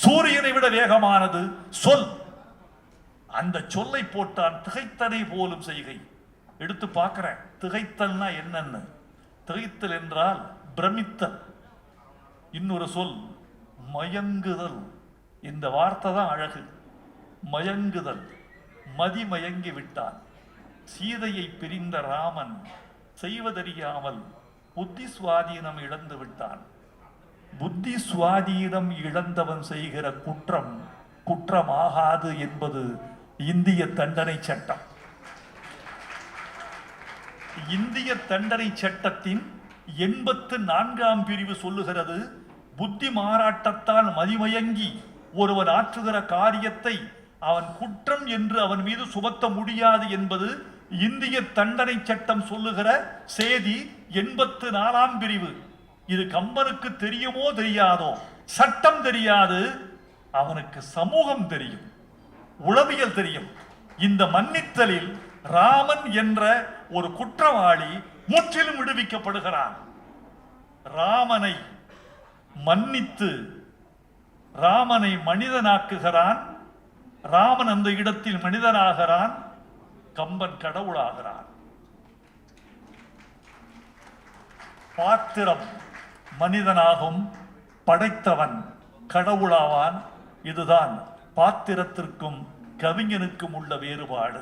சூரியனை விட வேகமானது சொல். அந்த சொல்லை போட்டான் திகைத்தனை போலும் செய்கை. எடுத்து பார்க்கிறேன் திகைத்தல்னா என்னன்னு. திகைத்தல் என்றால் பிரமித்தல். இன்னொரு சொல் மயங்குதல். இந்த வார்த்தை தான் அழகு. மயங்குதல். மதிமயங்கி விட்டான். சீதையை பிரிந்த ராமன் செய்வதறியாமல் புத்தி சுவாதீனம் இழந்து விட்டான். புத்தி சுவாதீனம் இழந்தவன் செய்கிற குற்றம் குற்றமாகாது என்பது இந்திய தண்டனை சட்டம். இந்திய தண்டனை சட்டத்தின் 84ஆம் பிரிவு சொல்லுகிறது, புத்தி மாறாட்டத்தால் மதிமயங்கி ஒருவன் ஆற்றுகிற காரியத்தை அவன் குற்றம் என்று அவன் மீது சுமத்த முடியாது என்பது இந்திய தண்டனை சட்டம் சொல்லுகிற செய்தி. 84ஆம் பிரிவு. இது கம்பனுக்கு தெரியுமோ தெரியாதோ, சட்டம் தெரியாது, அவனுக்கு சமூகம் தெரியும், உளவியல் தெரியும். இந்த மன்னித்தலில் ராமன் என்ற ஒரு குற்றவாளி முற்றிலும் விடுவிக்கப்படுகிறான். ராமனை மன்னித்து ராமனை மனிதனாக்குகிறான். ராமன் அந்த இடத்தில் மனிதனாகிறான். கம்பன் கடவுளாகிறான். பாத்திரம் மனிதனாகும், படைத்தவன் கடவுளாவான். இதுதான் பாத்திரத்திற்கும் கவிஞனுக்கும் உள்ள வேறுபாடு.